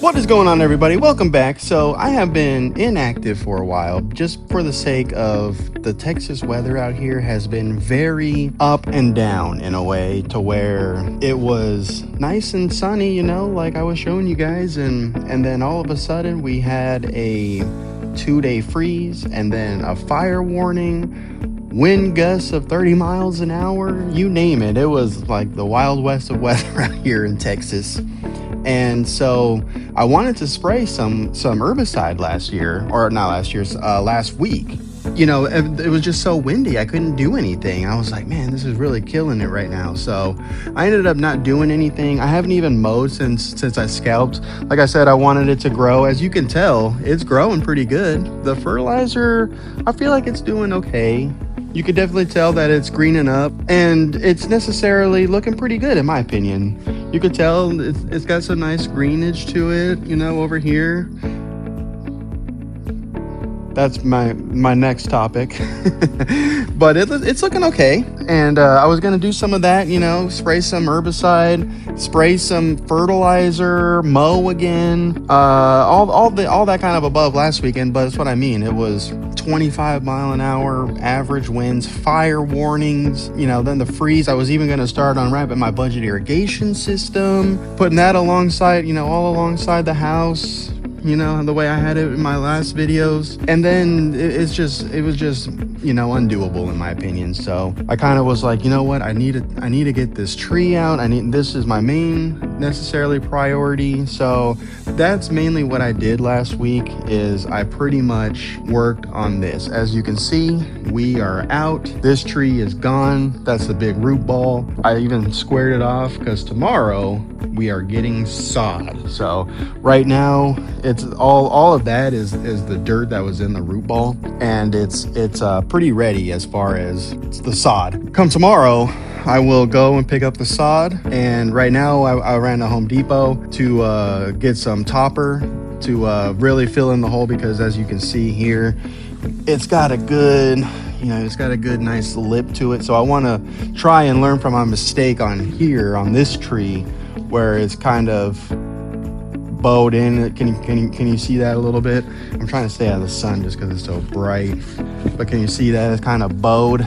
What is going on, everybody? Welcome back. So I have been inactive for a while just for the sake of the Texas weather out here has been very up and down in a way to where it was nice and sunny, you know, like I was showing you guys, and then all of a sudden we had a 2-day freeze and then a fire warning, wind gusts of 30 miles an hour, you name it. It was like the Wild West of weather out here in Texas. And so I wanted to spray some herbicide last week. You know, it was just so windy, I couldn't do anything. I was like, man, this is really killing it right now. So I ended up not doing anything. I haven't even mowed since I scalped. Like I said, I wanted it to grow. As you can tell, it's growing pretty good. The fertilizer, I feel like it's doing okay. You could definitely tell that it's greening up, and it's necessarily looking pretty good in my opinion. You could tell it's got some nice greenage to it, you know, over here. That's my next topic. But it's looking okay. And I was going to do some of that, you know, spray some herbicide, spray some fertilizer, mow again, all that kind of above last weekend. But that's what I mean. It was 25 mile an hour average winds, fire warnings, you know, then the freeze. I was even going to start unwrapping my budget irrigation system, putting that alongside, you know, all alongside the house, you know, the way I had it in my last videos. And then it was just, you know, undoable in my opinion. So I kind of was like, you know what, I need to get this tree out. This is my main necessarily priority. So that's mainly what I did last week. Is I pretty much worked on this. As you can see, we are out. This tree is gone. That's the big root ball. I even squared it off because tomorrow we are getting sod. So right now it's all of that is the dirt that was in the root ball, and it's pretty ready as far as the sod. Come tomorrow, I will go and pick up the sod, and right now I ran to Home Depot to get some topper to really fill in the hole, because as you can see here, it's got a good, you know, it's got a good nice lip to it. So I want to try and learn from my mistake on this tree where it's kind of bowed in. Can you see that a little bit? I'm trying to stay out of the sun just because it's so bright, but can you see that it's kind of bowed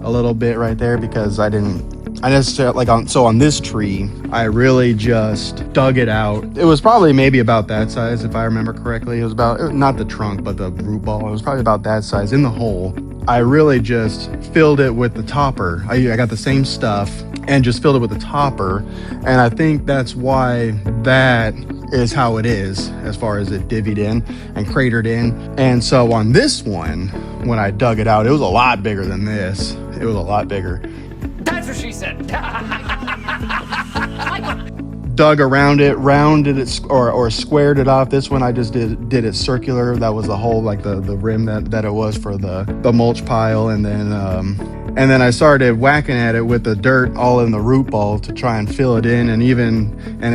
a little bit right there? Because I necessarily, like on this tree, I really just dug it out. It was probably maybe about that size if I remember correctly. It was about, not the trunk but the root ball, it was probably about that size in the hole. I really just filled it with the topper. I got the same stuff and just filled it with the topper, and I think that's why that is how it is as far as it divvied in and cratered in. And so on this one, when I dug it out, it was a lot bigger than this. It was a lot bigger. That's what she said. Dug around it, rounded it, or squared it off. This one I just did it circular. That was the whole, like the rim that it was for the mulch pile. And then I started whacking at it with the dirt all in the root ball to try and fill it in, and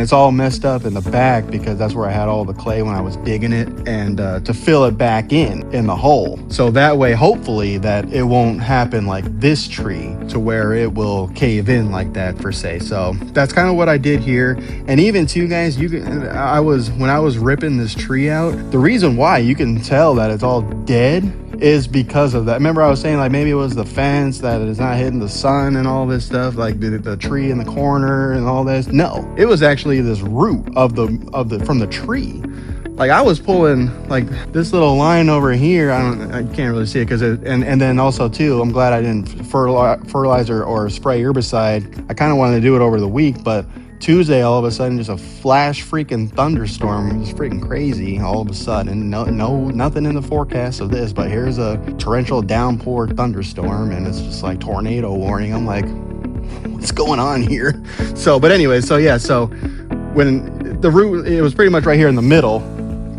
it's all messed up in the back because that's where I had all the clay when I was digging it, and to fill it back in the hole. So that way, hopefully that it won't happen like this tree to where it will cave in like that per se. So that's kind of what I did here. And even too, guys, when I was ripping this tree out, the reason why you can tell that it's all dead is because of that. Remember I was saying like maybe it was the fence that is not hitting the sun and all this stuff, like the tree in the corner and all this. No, it was actually this root from the tree. Like I was pulling like this little line over here. I can't really see it because and then also too, I'm glad I didn't fertilizer or spray herbicide. I kind of wanted to do it over the week, but Tuesday, all of a sudden, just a flash freaking thunderstorm. It was freaking crazy all of a sudden. Nothing in the forecast of this, but here's a torrential downpour thunderstorm, and it's just like tornado warning. I'm like, what's going on here? So, but anyway, so when the root, it was pretty much right here in the middle,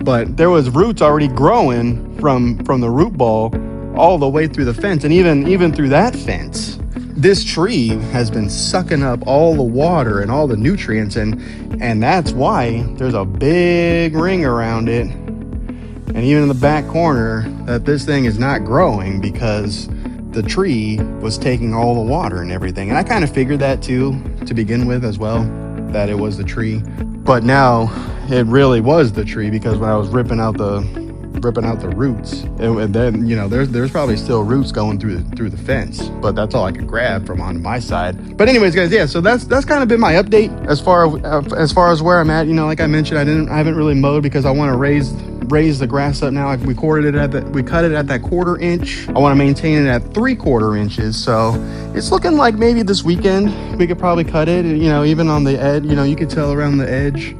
but there was roots already growing from the root ball all the way through the fence, and even through that fence. This tree has been sucking up all the water and all the nutrients, and that's why there's a big ring around it, and even in the back corner, that this thing is not growing because the tree was taking all the water and everything. And I kind of figured that too to begin with as well, that it was the tree. But now it really was the tree, because when I was ripping out the roots, and then, you know, there's probably still roots going through the fence, but that's all I could grab from on my side. But anyways, guys, yeah, so that's kind of been my update as far as where I'm at. You know, like I mentioned, I haven't really mowed because I want to raise the grass up now. We cut it at that 1/4 inch. I want to maintain it at 3/4 inches. So it's looking like maybe this weekend we could probably cut it. You know, even on the edge, you know, you could tell around the edge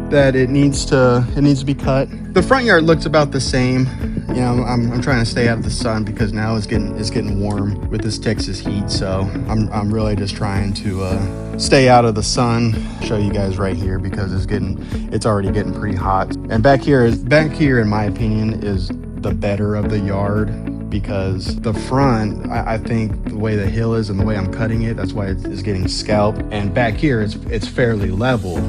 that it needs to be cut. The front yard looks about the same. You know, I'm trying to stay out of the sun because now it's getting warm with this Texas heat. So I'm really just trying to stay out of the sun. Show you guys right here because it's already getting pretty hot. And back here in my opinion is the better of the yard, because the front, I think the way the hill is and the way I'm cutting it, that's why it's getting scalped. And back here it's fairly level.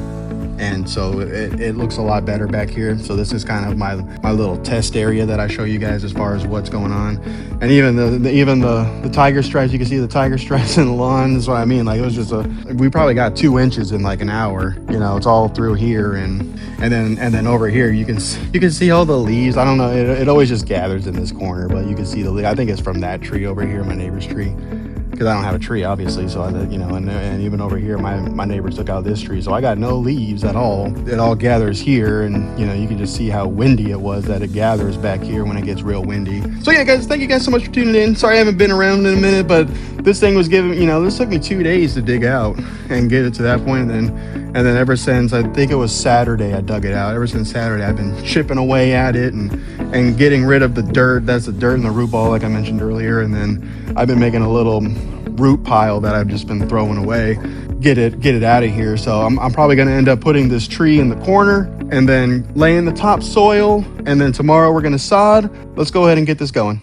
And so it looks a lot better back here. So this is kind of my little test area that I show you guys as far as what's going on. And even the tiger stripes, you can see the tiger stripes in the lawn. Is what I mean. Like, it was just we probably got 2 inches in like an hour. You know, it's all through here, and then over here you can see all the leaves. I don't know, it always just gathers in this corner, but you can see the leaves. I think it's from that tree over here, my neighbor's tree, because I don't have a tree, obviously. So you know, and even over here, my neighbors took out this tree, so I got no leaves at all. It all gathers here, and you know, you can just see how windy it was that it gathers back here when it gets real windy. So yeah, guys, thank you guys so much for tuning in. Sorry I haven't been around in a minute, but this thing was given, you know, this took me 2 days to dig out and get it to that point, and then ever since, I think it was Saturday I dug it out. Ever since Saturday, I've been chipping away at it and getting rid of the dirt. That's the dirt in the root ball, like I mentioned earlier. And then I've been making a little root pile that I've just been throwing away, get it out of here. So I'm probably going to end up putting this tree in the corner and then laying the topsoil. And then tomorrow we're going to sod. Let's go ahead and get this going.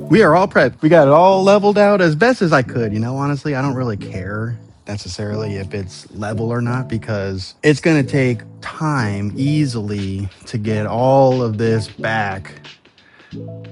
We are all prepped. We got it all leveled out as best as I could. You know, honestly, I don't really care necessarily if it's level or not, because it's going to take time easily to get all of this back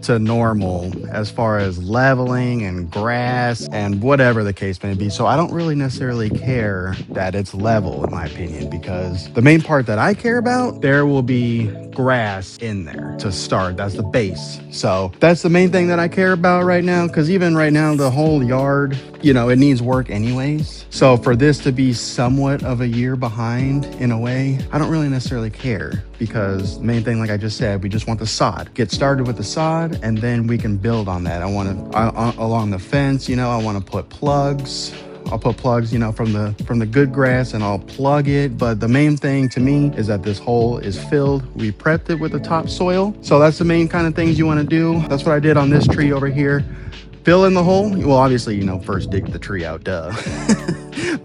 to normal as far as leveling and grass and whatever the case may be. So I don't really necessarily care that it's level, in my opinion, because the main part that I care about, there will be grass in there to start. That's the base. So that's the main thing that I care about right now, because even right now, the whole yard, you know, it needs work anyways. So for this to be somewhat of a year behind in a way, I don't really necessarily care, because the main thing, like I just said, we just want the sod. Get started with the sod, and then we can build on that. I want to, along the fence, you know, I want to put plugs. I'll put plugs, you know, from the good grass, and I'll plug it. But the main thing to me is that this hole is filled. We prepped it with the topsoil. So that's the main kind of things you want to do. That's what I did on this tree over here. fill in the hole. Well, obviously, you know, first dig the tree out, duh.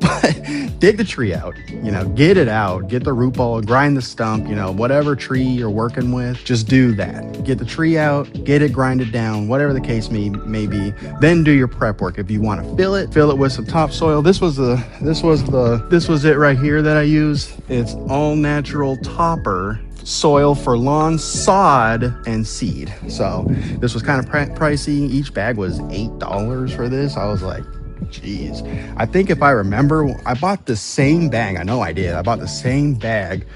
But dig the tree out, you know, get it out, get the root ball, grind the stump, you know, whatever tree you're working with, just do that. Get the tree out, get it grinded down, whatever the case may be. Then do your prep work. If you want to fill it with some topsoil. This was it right here that I used. It's all natural topper soil for lawn, sod, and seed. So this was kind of pricey. Each bag was $8 for this. I was like, geez. I think if I remember, I bought the same bag. I know I did. I bought the same bag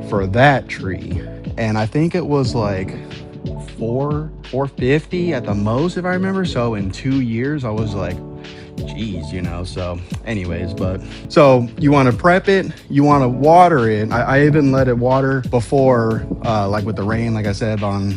for that tree, and I think it was like $4.50 at the most, if I remember. So in 2 years, I was like, geez, you know. So anyways, but so you want to prep it, you want to water it. I even let it water before, like with the rain, like I said, on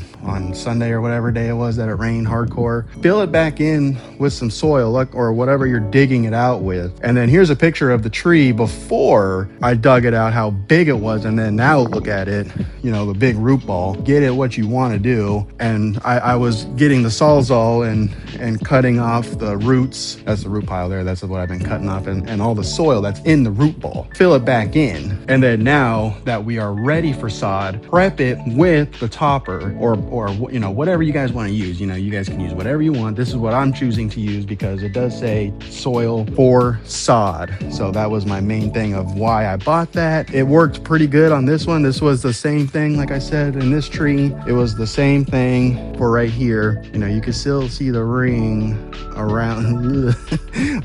Sunday or whatever day it was that it rained hardcore. Fill it back in with some soil, or whatever you're digging it out with. And then here's a picture of the tree before I dug it out, how big it was. And then now look at it, you know, the big root ball. Get it what you want to do. And I was getting the Sawzall and cutting off the roots. That's the root pile there. That's what I've been cutting off, and all the soil that's in the root ball. Fill it back in. And then now that we are ready for sod, prep it with the topper, or you know, whatever you guys want to use. You know, you guys can use whatever you want. This is what I'm choosing to use because it does say soil for sod. So that was my main thing of why I bought that. It worked pretty good on this one. This was the same thing, like I said, in this tree. It was the same thing for right here. You know, you can still see the ring around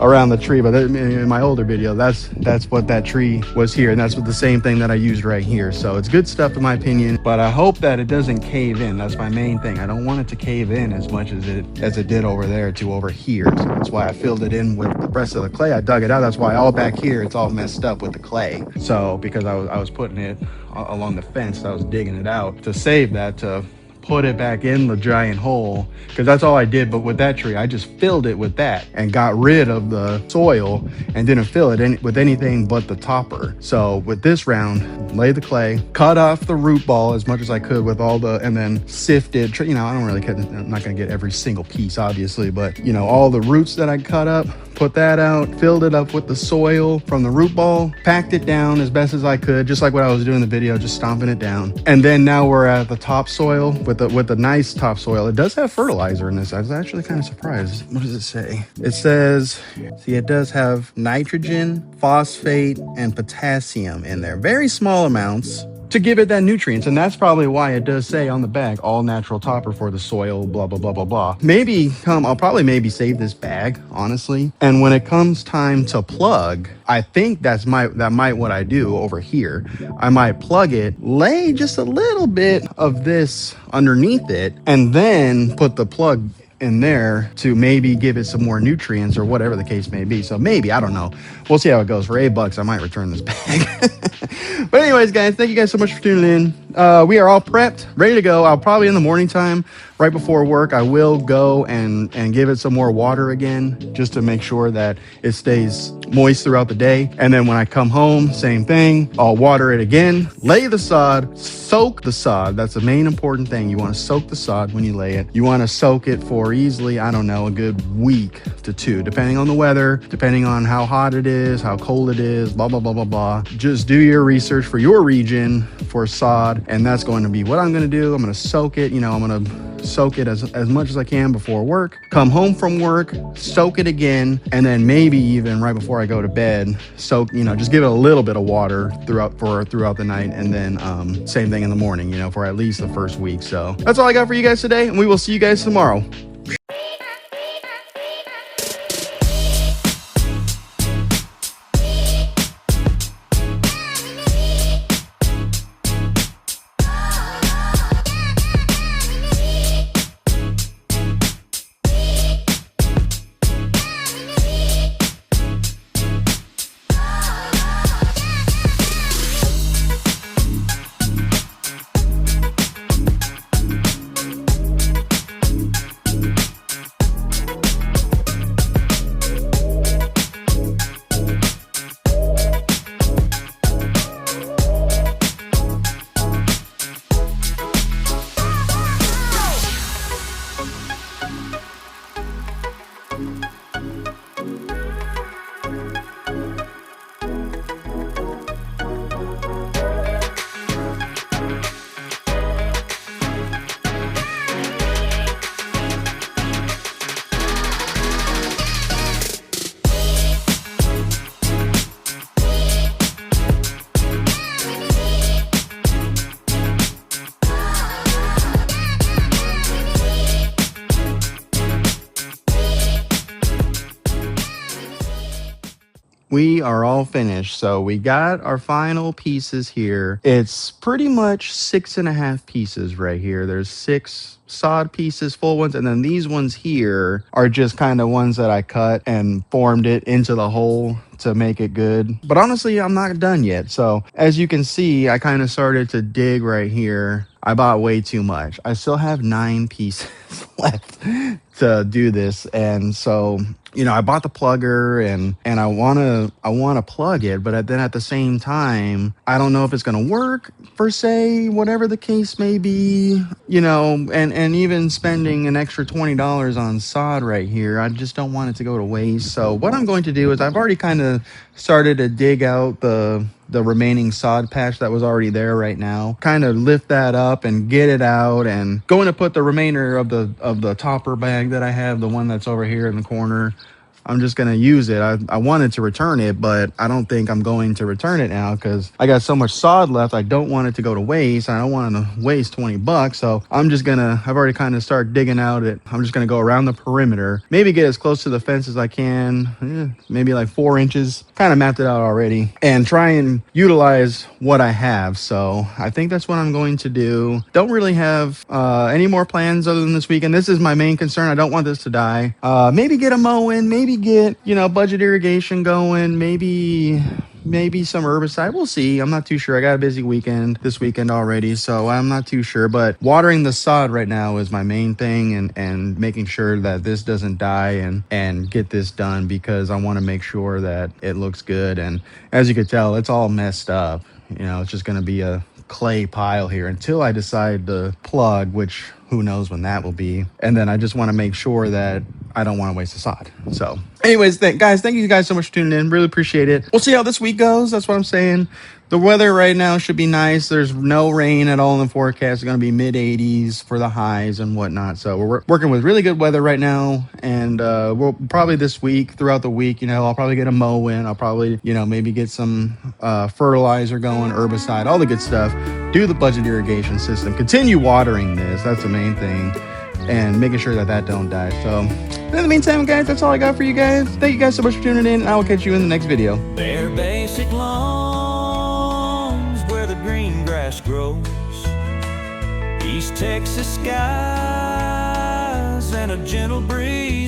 around the tree, but in my older video, that's what that tree was here, and that's what the same thing that I used right here. So it's good stuff in my opinion, but I hope that it doesn't cave in. That's my main thing. I don't want it to cave in as much as it did over there to over here. So that's why I filled it in with the rest of the clay. I dug it out. That's why all back here it's all messed up with the clay. So because I was putting it along the fence, I was digging it out to save that, to put it back in the giant hole, because that's all I did. But with that tree, I just filled it with that and got rid of the soil and didn't fill it with anything but the topper. So with this round, lay the clay, cut off the root ball as much as I could with all the, and then sifted, you know, I don't really care. I'm not gonna get every single piece obviously, but you know, all the roots that I cut up, put that out, filled it up with the soil from the root ball, packed it down as best as I could, just like what I was doing in the video, just stomping it down. And then now we're at the topsoil with the nice topsoil. It does have fertilizer in this. I was actually kind of surprised. What does it say? It says, see, it does have nitrogen, phosphate, and potassium in there. Very small amounts to give it that nutrients, and that's probably why it does say on the bag, all natural topper for the soil, blah blah blah blah blah. Maybe I'll probably maybe save this bag, honestly, and when it comes time to plug, I think that might what I do over here. I might plug it, lay just a little bit of this underneath it, and then put the plug in there to maybe give it some more nutrients or whatever the case may be. So maybe, I don't know, we'll see how it goes. For $8 I might return this bag. But anyways guys, thank you guys so much for tuning in. We are all prepped, ready to go. I'll probably in the morning time right before work, I will go and give it some more water again, just to make sure that it stays moist throughout the day. And then when I come home, same thing, I'll water it again, lay the sod, soak the sod. That's the main important thing. You want to soak the sod when you lay it. You want to soak it for easily, I don't know, a good week to 2, depending on the weather, depending on how hot it is, how cold it is, blah blah blah blah blah. Just do your research for your region for sod, and that's going to be what I'm going to do. I'm going to soak it, you know, I'm going to soak it as much as I can before work, come home from work, soak it again, and then maybe even right before I go to bed, soak, you know, just give it a little bit of water throughout the night, and then same thing in the morning, you know, for at least the first week. So that's all I got for you guys today, and we will see you guys tomorrow. we are all finished. So we got our final pieces here. It's pretty much 6.5 pieces right here. There's 6 sod pieces, full ones, and then these ones here are just kind of ones that I cut and formed it into the hole to make it good. But honestly, I'm not done yet. So as you can see, I kind of started to dig right here. I bought way too much. I still have 9 pieces left to do this, and so I bought the plugger and I want to plug it, but then at the same time, I don't know if it's going to work per se, whatever the case may be, and even spending an extra $20 on sod right here, I just don't want it to go to waste. So what I'm going to do is I've already kind of started to dig out the remaining sod patch that was already there right now, kind of lift that up and get it out, and going to put the remainder of the topper bag that I have, the one that's over here in the corner. I'm just going to use it. I wanted to return it, but I don't think I'm going to return it now because I got so much sod left. I don't want it to go to waste. I don't want to waste $20. So I'm just going to, I've already kind of started digging out it. I'm just going to go around the perimeter, maybe get as close to the fence as I can, maybe like 4 inches, kind of mapped it out already, and try and utilize what I have. So I think that's what I'm going to do. Don't really have any more plans other than this weekend. This is my main concern. I don't want this to die. Maybe get a mow in, maybe get budget irrigation going, maybe some herbicide. We'll see. I'm not too sure. I got a busy weekend this weekend already, so I'm not too sure. But watering the sod right now is my main thing, and making sure that this doesn't die and get this done, because I want to make sure that it looks good. And as you can tell, it's all messed up. It's just going to be a clay pile here until I decide to plug, which who knows when that will be. And then I just want to make sure that I don't want to waste the sod. So anyways, guys, thank you guys so much for tuning in. Really appreciate it. We'll see how this week goes. That's what I'm saying. The weather right now should be nice. There's no rain at all in the forecast. It's going to be mid 80s for the highs and whatnot. So we're working with really good weather right now. And we'll probably this week, throughout the week, I'll probably get a mow in. I'll probably, maybe get some fertilizer going, herbicide, all the good stuff. Do the budget irrigation system. Continue watering this. That's the main thing. And making sure that don't die. So in the meantime, guys, that's all I got for you guys. Thank you guys so much for tuning in. I will catch you in the next video. They're basic lawns where the green grass grows, East Texas skies and a gentle breeze